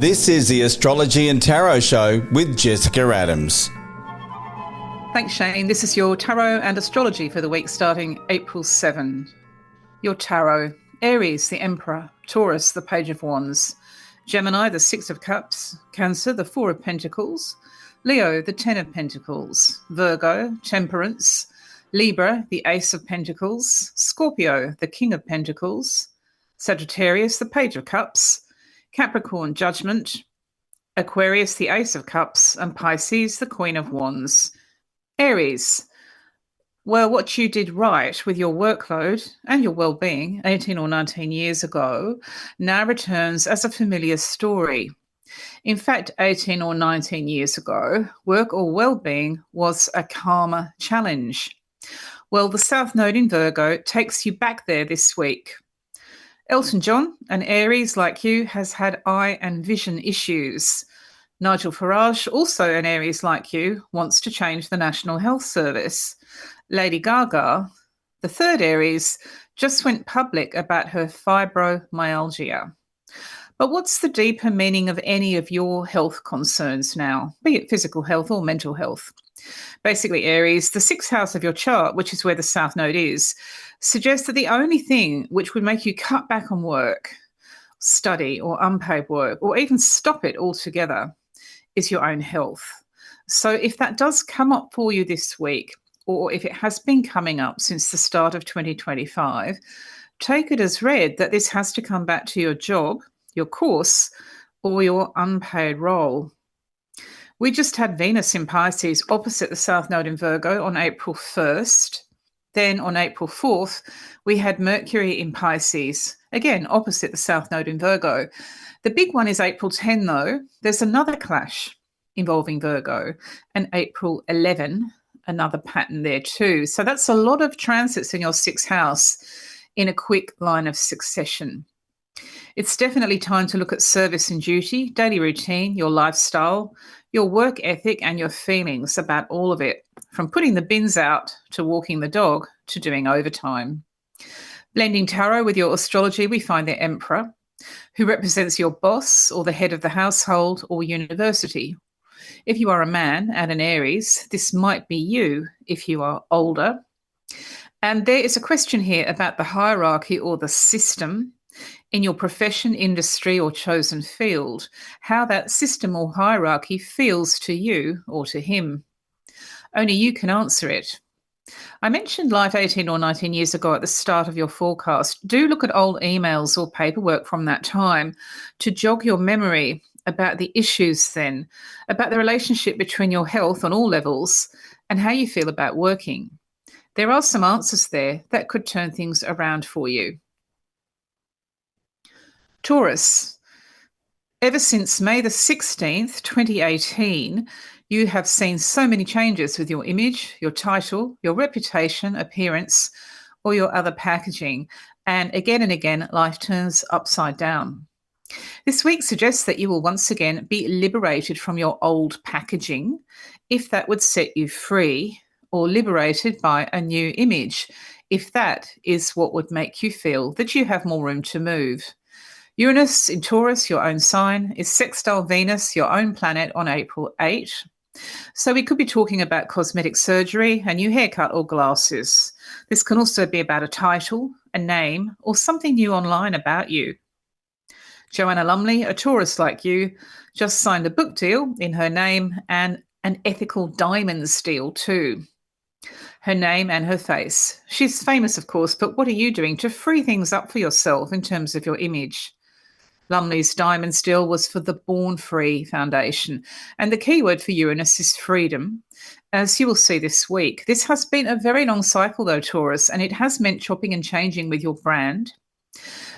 This is the Astrology and Tarot Show with Jessica Adams. Thanks, Shane. This is your Tarot and Astrology for the week starting April 7. Your Tarot: Aries, the Emperor; Taurus, the Page of Wands; Gemini, the Six of Cups; Cancer, the Four of Pentacles; Leo, the Ten of Pentacles; Virgo, Temperance; Libra, the Ace of Pentacles; Scorpio, the King of Pentacles; Sagittarius, the Page of Cups; Capricorn, Judgment; Aquarius, the Ace of Cups; and Pisces, the Queen of Wands. Aries: well, what you did right with your workload and your well-being 18 or 19 years ago now returns as a familiar story. In fact, 18 or 19 years ago, work or well-being was a karma challenge. Well, the South Node in Virgo takes you back there this week. Elton John, an Aries like you, has had eye and vision issues. Nigel Farage, also an Aries like you, wants to change the National Health Service. Lady Gaga, the third Aries, just went public about her fibromyalgia. But what's the deeper meaning of any of your health concerns now, be it physical health or mental health? Basically, Aries, the sixth house of your chart, which is where the South Node is, suggests that the only thing which would make you cut back on work, study, or unpaid work, or even stop it altogether, is your own health. So if that does come up for you this week, or if it has been coming up since the start of 2025, take it as read that this has to come back to your job, your course, or your unpaid role. We just had Venus in Pisces opposite the South Node in Virgo on April 1st. Then on April 4th, we had Mercury in Pisces, again opposite the South Node in Virgo. The big one is April 10, though. There's another clash involving Virgo, and April 11, another pattern there too. So that's a lot of transits in your sixth house in a quick line of succession. It's definitely time to look at service and duty, daily routine, your lifestyle, your work ethic, and your feelings about all of it, from putting the bins out to walking the dog to doing overtime. Blending tarot with your astrology, we find the Emperor, who represents your boss or the head of the household or university. If you are a man and an Aries, this might be you if you are older. And there is a question here about the hierarchy or the system in your profession, industry, or chosen field, how that system or hierarchy feels to you or to him. Only you can answer it. I mentioned life 18 or 19 years ago at the start of your forecast. Do look at old emails or paperwork from that time to jog your memory about the issues then, about the relationship between your health on all levels and how you feel about working. There are some answers there that could turn things around for you. Taurus: ever since May the 16th, 2018, you have seen so many changes with your image, your title, your reputation, appearance, or your other packaging. And again, life turns upside down. This week suggests that you will once again be liberated from your old packaging, if that would set you free, or liberated by a new image, if that is what would make you feel that you have more room to move. Uranus in Taurus, your own sign, is sextile Venus, your own planet, on April 8. So we could be talking about cosmetic surgery, a new haircut, or glasses. This can also be about a title, a name, or something new online about you. Joanna Lumley, a Taurus like you, just signed a book deal in her name and an ethical diamonds deal too. Her name and her face. She's famous, of course, but what are you doing to free things up for yourself in terms of your image? Lumley's diamonds deal was for the Born Free Foundation, and the keyword for Uranus is freedom, as you will see this week. This has been a very long cycle, though, Taurus, and it has meant chopping and changing with your brand.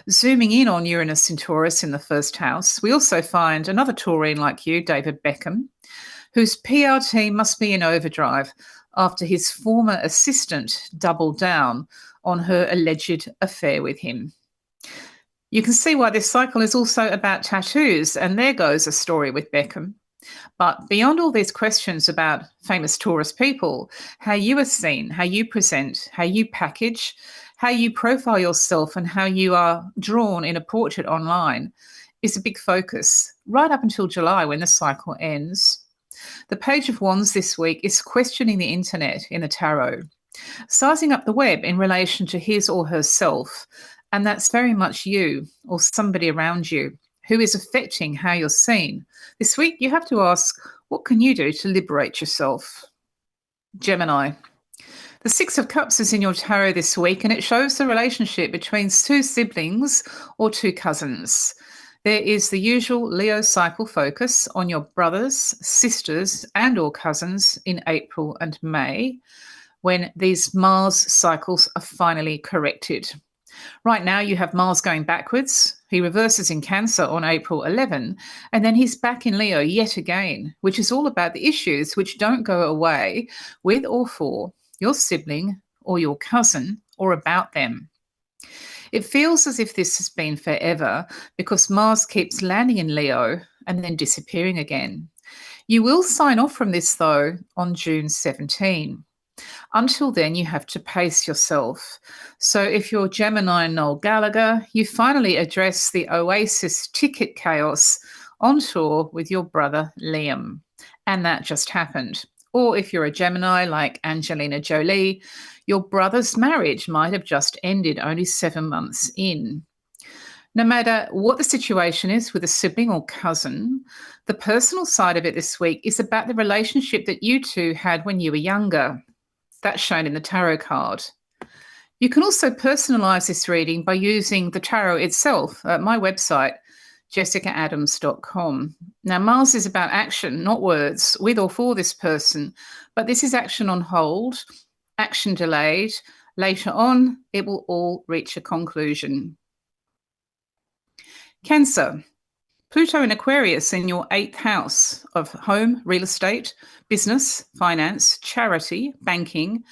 Zooming in on Uranus in Taurus in the first house, we also find another Taurine like you, David Beckham, whose PR team must be in overdrive after his former assistant doubled down on her alleged affair with him. You can see why this cycle is also about tattoos, and there goes a story with Beckham. But beyond all these questions about famous Taurus people, how you are seen, how you present, how you package, how you profile yourself, and how you are drawn in a portrait online is a big focus right up until July when the cycle ends. The Page of Wands this week is questioning the internet in the tarot, sizing up the web in relation to his or herself, and that's very much you or somebody around you who is affecting how you're seen. This week you have to ask, what can you do to liberate yourself? Gemini. The Six of Cups is in your tarot this week, and it shows the relationship between two siblings or two cousins. There is the usual Leo cycle focus on your brothers, sisters, and or cousins in April and May, when these Mars cycles are finally corrected. Right now, you have Mars going backwards. He reverses in Cancer on April 11, and then he's back in Leo yet again, which is all about the issues which don't go away with or for your sibling or your cousin or about them. It feels as if this has been forever because Mars keeps landing in Leo and then disappearing again. You will sign off from this, though, on June 17. Until then, you have to pace yourself. So if you're Gemini Noel Gallagher, you finally address the Oasis ticket chaos on tour with your brother Liam. And that just happened. Or if you're a Gemini like Angelina Jolie, your brother's marriage might have just ended only 7 months in. No matter what the situation is with a sibling or cousin, the personal side of it this week is about the relationship that you two had when you were younger. That's shown in the tarot card. You can also personalize this reading by using the tarot itself at my website, jessicaadams.com. Now, Mars is about action, not words, with or for this person, but this is action on hold, action delayed. Later on, it will all reach a conclusion. Cancer. Pluto in Aquarius in your 8th house of home, real estate, business, finance, charity, banking,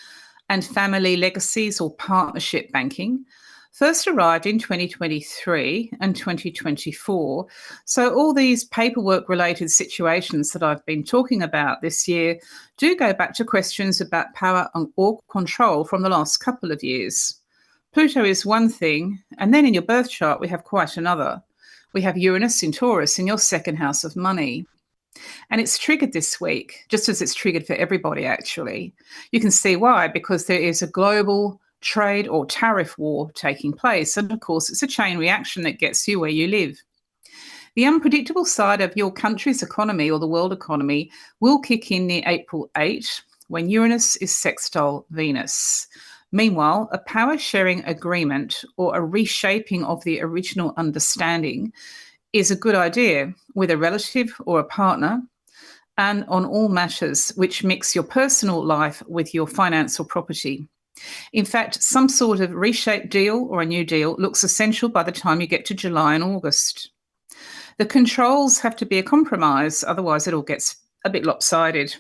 and family legacies or partnership banking first arrived in 2023 and 2024. So all these paperwork-related situations that I've been talking about this year do go back to questions about power or control from the last couple of years. Pluto is one thing, and then in your birth chart we have quite another. We have Uranus in Taurus in your 2nd house of money. And it's triggered this week, just as it's triggered for everybody, actually. You can see why, because there is a global trade or tariff war taking place. And of course, it's a chain reaction that gets you where you live. The unpredictable side of your country's economy or the world economy will kick in near April 8, when Uranus is sextile Venus. Meanwhile, a power-sharing agreement or a reshaping of the original understanding is a good idea with a relative or a partner and on all matters which mix your personal life with your finance or property. In fact, some sort of reshaped deal or a new deal looks essential by the time you get to July and August. The controls have to be a compromise, otherwise it all gets a bit lopsided.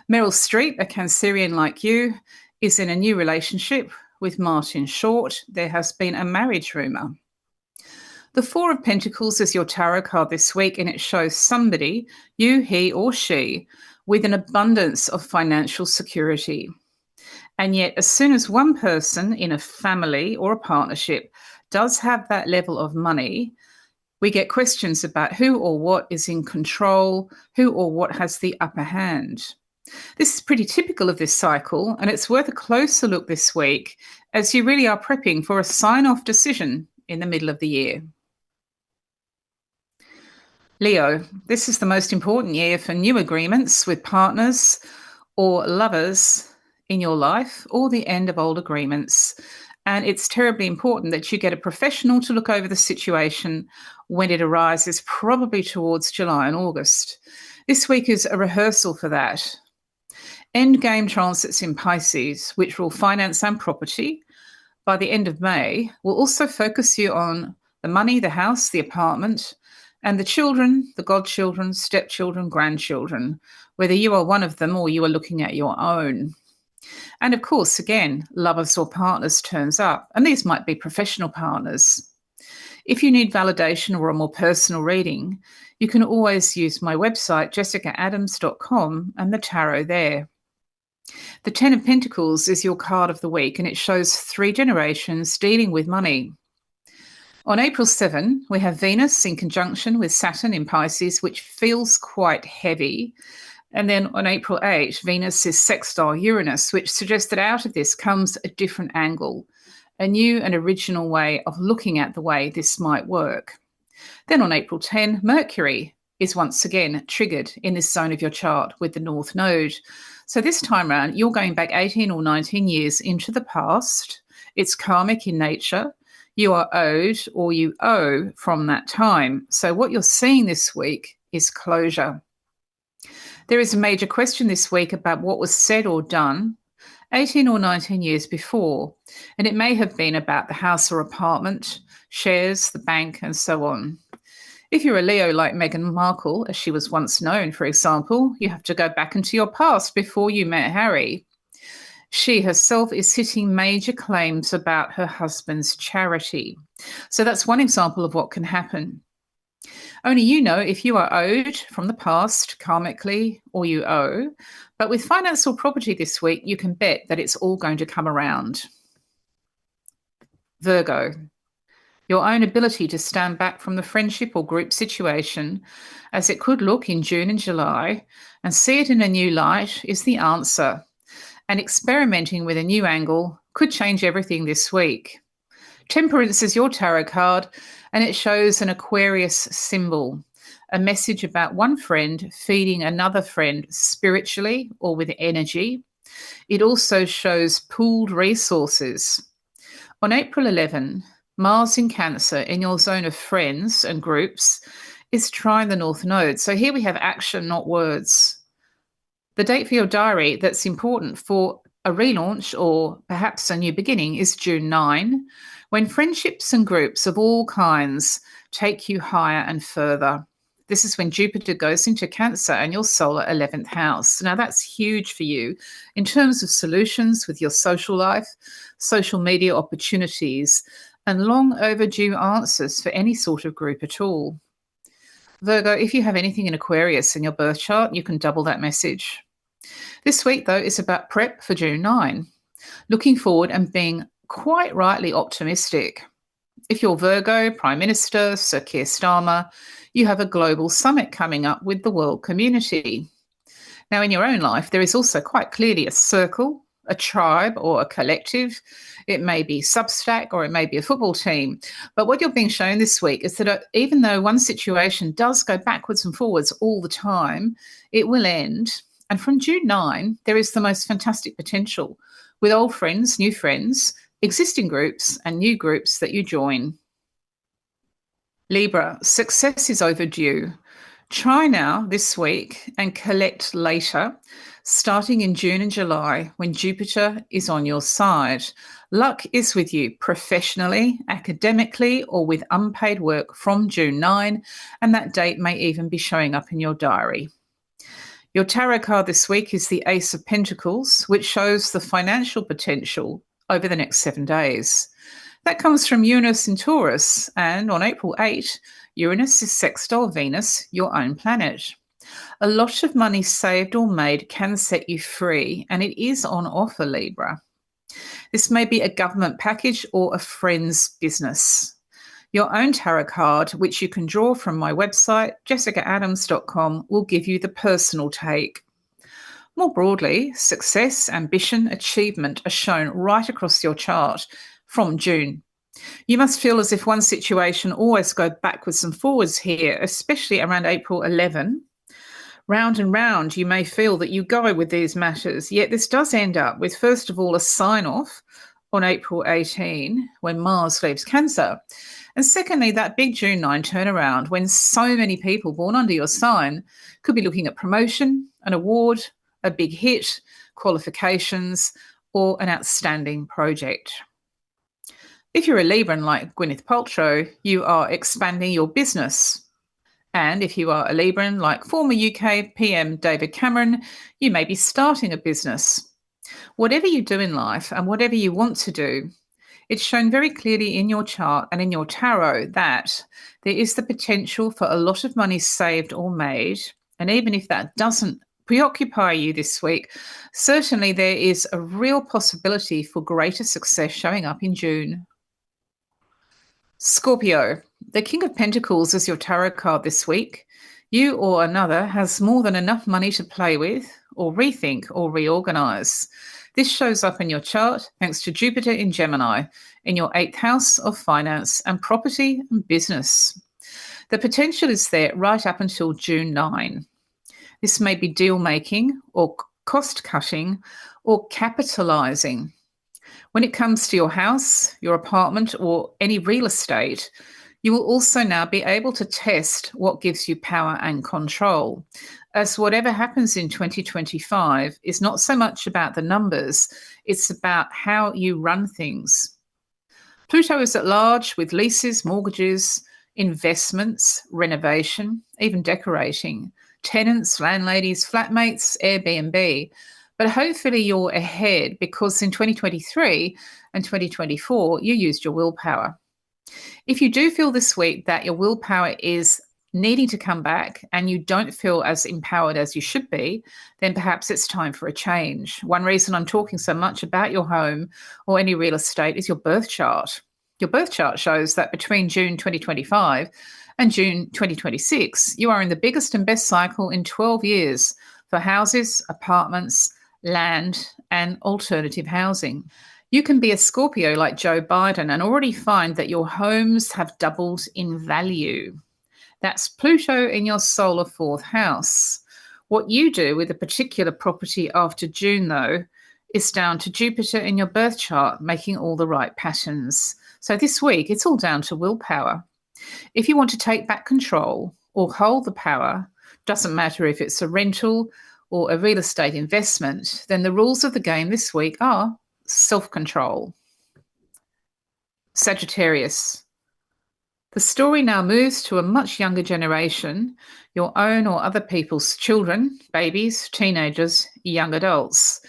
Meryl Streep, a Cancerian like you, is in a new relationship with Martin Short. There has been a marriage rumour. The Four of Pentacles is your tarot card this week, and it shows somebody, you, he or she, with an abundance of financial security. And yet, as soon as one person in a family or a partnership does have that level of money, we get questions about who or what is in control, who or what has the upper hand. This is pretty typical of this cycle, and it's worth a closer look this week as you really are prepping for a sign-off decision in the middle of the year. Leo, this is the most important year for new agreements with partners or lovers in your life, or the end of old agreements. And it's terribly important that you get a professional to look over the situation when it arises, probably towards July and August. This week is a rehearsal for that. Endgame transits in Pisces, which rule finance and property, by the end of May, will also focus you on the money, the house, the apartment, and the children, the godchildren, stepchildren, grandchildren, whether you are one of them or you are looking at your own. And of course, again, lovers or partners turns up, and these might be professional partners. If you need validation or a more personal reading, you can always use my website, jessicaadams.com, and the tarot there. The Ten of Pentacles is your card of the week, and it shows 3 generations dealing with money. On April 7, we have Venus in conjunction with Saturn in Pisces, which feels quite heavy. And then on April 8, Venus is sextile Uranus, which suggests that out of this comes a different angle, a new and original way of looking at the way this might work. Then on April 10, Mercury is once again triggered in this zone of your chart with the North Node. So this time around, you're going back 18 or 19 years into the past. It's karmic in nature. You are owed or you owe from that time. So what you're seeing this week is closure. There is a major question this week about what was said or done 18 or 19 years before, and it may have been about the house or apartment, shares, the bank, and so on. If you're a Leo like Meghan Markle, as she was once known, for example, you have to go back into your past before you met Harry. She herself is hitting major claims about her husband's charity. So that's one example of what can happen. Only you know if you are owed from the past, karmically, or you owe. But with finance or property this week, you can bet that it's all going to come around. Virgo. Your own ability to stand back from the friendship or group situation, as it could look in June and July, and see it in a new light is the answer. And experimenting with a new angle could change everything this week. Temperance is your tarot card, and it shows an Aquarius symbol, a message about one friend feeding another friend spiritually or with energy. It also shows pooled resources. On April 11, Mars in Cancer in your zone of friends and groups is trine the North Node. So here we have action, not words. The date for your diary that's important for a relaunch or perhaps a new beginning is June 9, when friendships and groups of all kinds take you higher and further. This is when Jupiter goes into Cancer and your solar 11th house. Now that's huge for you in terms of solutions with your social life, social media opportunities, and long overdue answers for any sort of group at all. Virgo, if you have anything in Aquarius in your birth chart, you can double that message. This week, though, is about prep for June 9, looking forward and being quite rightly optimistic. If you're Virgo, Prime Minister, Sir Keir Starmer, you have a global summit coming up with the world community. Now, in your own life, there is also quite clearly a circle, a tribe or a collective. It may be Substack or it may be a football team. But what you're being shown this week is that even though one situation does go backwards and forwards all the time, it will end. And from June 9, there is the most fantastic potential with old friends, new friends, existing groups and new groups that you join. Libra, success is overdue. Try now this week and collect later, starting in June and July when Jupiter is on your side. Luck is with you professionally, academically, or with unpaid work from June 9, and that date may even be showing up in your diary. Your tarot card this week is the Ace of Pentacles, which shows the financial potential over the next 7 days. That comes from Uranus in Taurus, and on April 8, Uranus is sextile Venus, your own planet. A lot of money saved or made can set you free, and it is on offer, Libra. This may be a government package or a friend's business. Your own tarot card, which you can draw from my website, jessicaadams.com, will give you the personal take. More broadly, success, ambition, achievement are shown right across your chart from June. You must feel as if one situation always goes backwards and forwards here, especially around April 11. Round and round, you may feel that you go with these matters, yet this does end up with, first of all, a sign-off on April 18 when Mars leaves Cancer. And secondly, that big June 9 turnaround when so many people born under your sign could be looking at promotion, an award, a big hit, qualifications, or an outstanding project. If you're a Libran like Gwyneth Paltrow, you are expanding your business. And if you are a Libran like former UK PM David Cameron, you may be starting a business. Whatever you do in life and whatever you want to do, it's shown very clearly in your chart and in your tarot that there is the potential for a lot of money saved or made. And even if that doesn't preoccupy you this week, certainly there is a real possibility for greater success showing up in June. Scorpio, the King of Pentacles is your tarot card this week. You or another has more than enough money to play with, or rethink, or reorganize. This shows up in your chart thanks to Jupiter in Gemini, in your 8th house of finance and property and business. The potential is there right up until June 9. This may be deal making or cost cutting or capitalizing. When it comes to your house, your apartment, or any real estate, you will also now be able to test what gives you power and control, as whatever happens in 2025 is not so much about the numbers, it's about how you run things. Pluto is at large with leases, mortgages, investments, renovation, even decorating, tenants, landladies, flatmates, Airbnb. But hopefully you're ahead because in 2023 and 2024, you used your willpower. If you do feel this week that your willpower is needing to come back and you don't feel as empowered as you should be, then perhaps it's time for a change. One reason I'm talking so much about your home or any real estate is your birth chart. Your birth chart shows that between June 2025 and June 2026, you are in the biggest and best cycle in 12 years for houses, apartments, land, and alternative housing. You can be a Scorpio like Joe Biden and already find that your homes have doubled in value. That's Pluto in your solar 4th house. What you do with a particular property after June, though, is down to Jupiter in your birth chart making all the right patterns. So this week, it's all down to willpower. If you want to take back control or hold the power, doesn't matter if it's a rental or a real estate investment, then the rules of the game this week are self-control. Sagittarius. The story now moves to a much younger generation, your own or other people's children, babies, teenagers, young adults.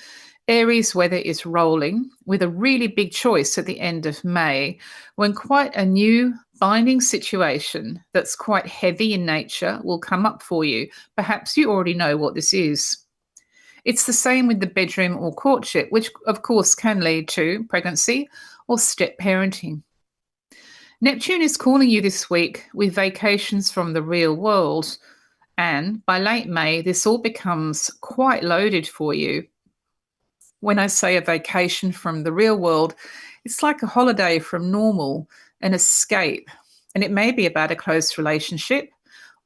Aries weather is rolling with a really big choice at the end of May when quite a new binding situation that's quite heavy in nature will come up for you. Perhaps you already know what this is. It's the same with the bedroom or courtship, which of course can lead to pregnancy or step parenting. Neptune is calling you this week with vacations from the real world, and by late May, this all becomes quite loaded for you. When I say a vacation from the real world, it's like a holiday from normal, an escape, and it may be about a close relationship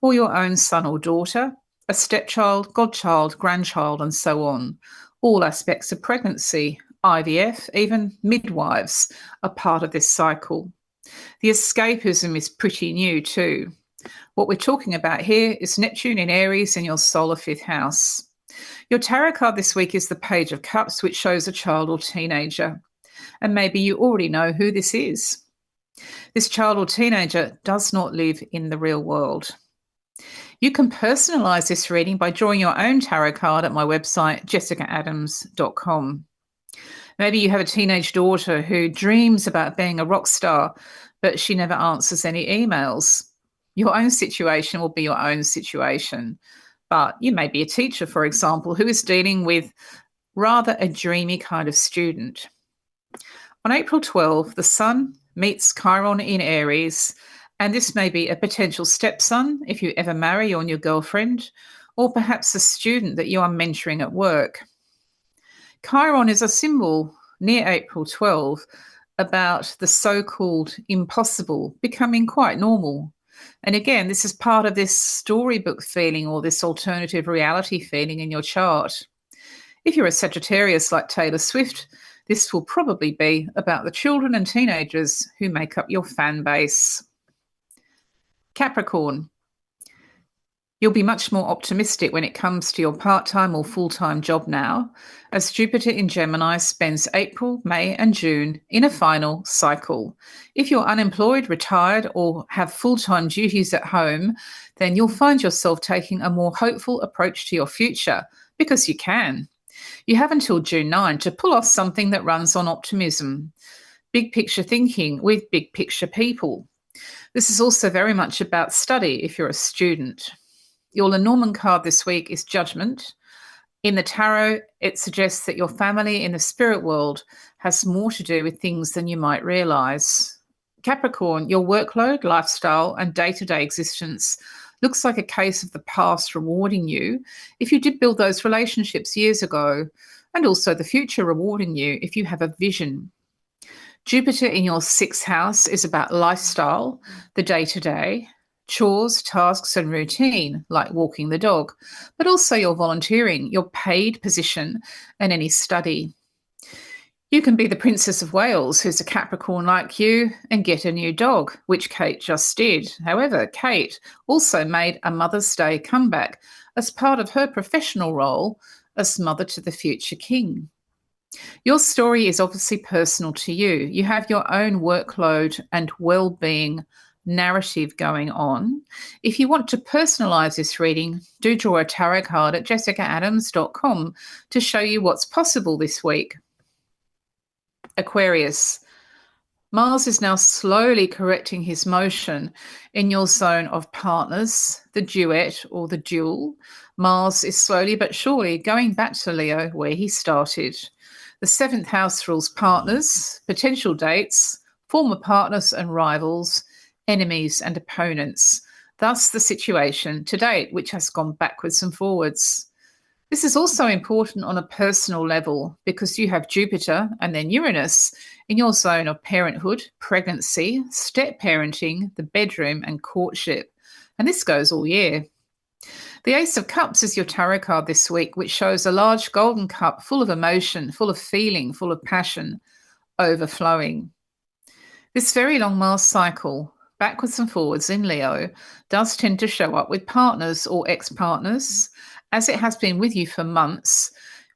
or your own son or daughter, a stepchild, godchild, grandchild, and so on. All aspects of pregnancy, IVF, even midwives are part of this cycle. The escapism is pretty new too. What we're talking about here is Neptune in Aries in your solar 5th house. Your tarot card this week is the Page of Cups, which shows a child or teenager. And maybe you already know who this is. This child or teenager does not live in the real world. You can personalize this reading by drawing your own tarot card at my website, jessicaadams.com. Maybe you have a teenage daughter who dreams about being a rock star, but she never answers any emails. Your own situation will be your own situation. But you may be a teacher, for example, who is dealing with rather a dreamy kind of student. On April 12, the Sun meets Chiron in Aries, and this may be a potential stepson if you ever marry on your girlfriend, or perhaps a student that you are mentoring at work. Chiron is a symbol near April 12 about the so-called impossible becoming quite normal. And again, this is part of this storybook feeling or this alternative reality feeling in your chart. If you're a Sagittarius like Taylor Swift, this will probably be about the children and teenagers who make up your fan base. Capricorn. You'll be much more optimistic when it comes to your part-time or full-time job now, as Jupiter in Gemini spends April, May, and June in a final cycle. If you're unemployed, retired, or have full-time duties at home, then you'll find yourself taking a more hopeful approach to your future, because you can. You have until June 9 to pull off something that runs on optimism, big picture thinking with big picture people. This is also very much about study if you're a student. Your Lenormand card this week is Judgment. In the tarot, it suggests that your family in the spirit world has more to do with things than you might realise. Capricorn, your workload, lifestyle, and day-to-day existence looks like a case of the past rewarding you if you did build those relationships years ago, and also the future rewarding you if you have a vision. Jupiter in your sixth house is about lifestyle, the day-to-day, chores, tasks, and routine, like walking the dog, but also your volunteering, your paid position, and any study. You can be the Princess of Wales, who's a Capricorn like you, and get a new dog, which Kate just did. However, Kate also made a Mother's Day comeback as part of her professional role as mother to the future king. Your story is obviously personal to you. You have your own workload and well-being narrative going on. If you want to personalise this reading, do draw a tarot card at jessicaadams.com to show you what's possible this week. Aquarius. Mars is now slowly correcting his motion in your zone of partners, the duet or the duel. Mars is slowly but surely going back to Leo where he started. The seventh house rules partners, potential dates, former partners and rivals, enemies and opponents. Thus the situation to date, which has gone backwards and forwards. This is also important on a personal level because you have Jupiter and then Uranus in your zone of parenthood, pregnancy, step parenting, the bedroom, and courtship. And this goes all year. The Ace of Cups is your tarot card this week, which shows a large golden cup full of emotion, full of feeling, full of passion, overflowing. This very long Mars cycle, backwards and forwards in Leo, does tend to show up with partners or ex-partners, as it has been with you for months.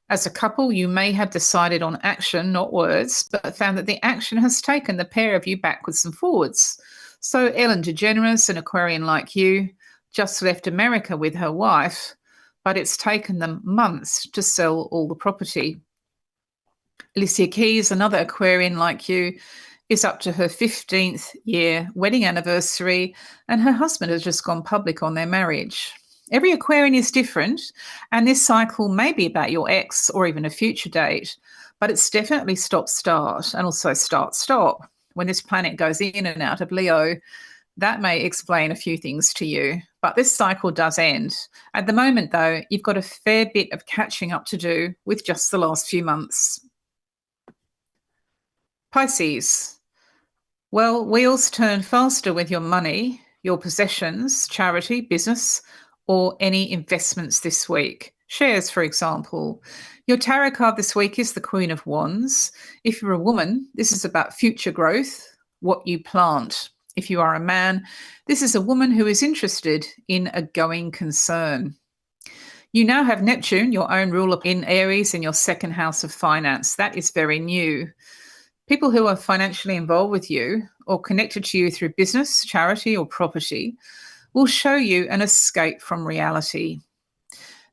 As a couple, you may have decided on action, not words, but found that the action has taken the pair of you backwards and forwards. So Ellen DeGeneres, an Aquarian like you, just left America with her wife, but it's taken them months to sell all the property. Alicia Keys, another Aquarian like you, is up to her 15th year wedding anniversary, and her husband has just gone public on their marriage. Every Aquarian is different, and this cycle may be about your ex or even a future date, but it's definitely stop-start and also start-stop. When this planet goes in and out of Leo, that may explain a few things to you, but this cycle does end. At the moment, though, you've got a fair bit of catching up to do with just the last few months. Pisces. Well, wheels turn faster with your money, your possessions, charity, business, or any investments this week. Shares, for example. Your tarot card this week is the Queen of Wands. If you're a woman, this is about future growth, what you plant. If you are a man, this is a woman who is interested in a going concern. You now have Neptune, your own ruler, in Aries in your second house of finance. That is very new. People who are financially involved with you or connected to you through business, charity, or property will show you an escape from reality.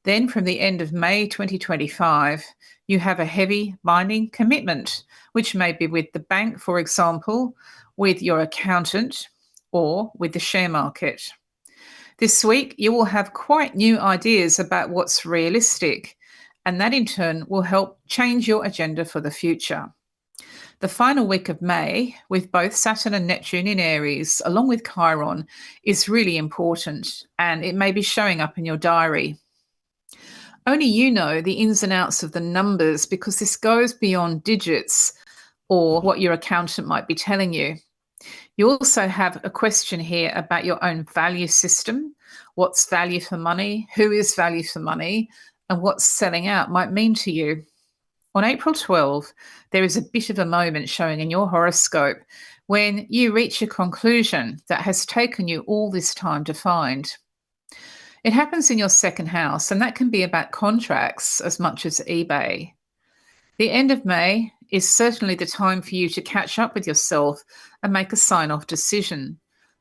Then from the end of May 2025, you have a heavy binding commitment, which may be with the bank, for example, with your accountant, or with the share market. This week, you will have quite new ideas about what's realistic, and that in turn will help change your agenda for the future. The final week of May, with both Saturn and Neptune in Aries, along with Chiron, is really important, and it may be showing up in your diary. Only you know the ins and outs of the numbers because this goes beyond digits or what your accountant might be telling you. You also have a question here about your own value system, what's value for money, who is value for money, and what selling out might mean to you. On April 12, there is a bit of a moment showing in your horoscope when you reach a conclusion that has taken you all this time to find. It happens in your second house, and that can be about contracts as much as eBay. The end of May is certainly the time for you to catch up with yourself and make a sign-off decision.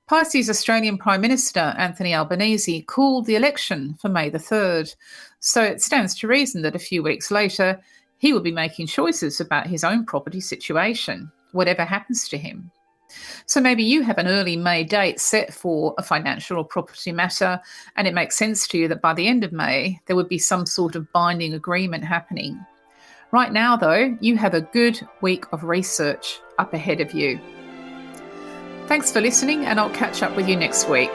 Pisces Australian Prime Minister Anthony Albanese called the election for May the 3rd, so it stands to reason that a few weeks later, he will be making choices about his own property situation, whatever happens to him. So maybe you have an early May date set for a financial or property matter, and it makes sense to you that by the end of May, there would be some sort of binding agreement happening. Right now, though, you have a good week of research up ahead of you. Thanks for listening, and I'll catch up with you next week.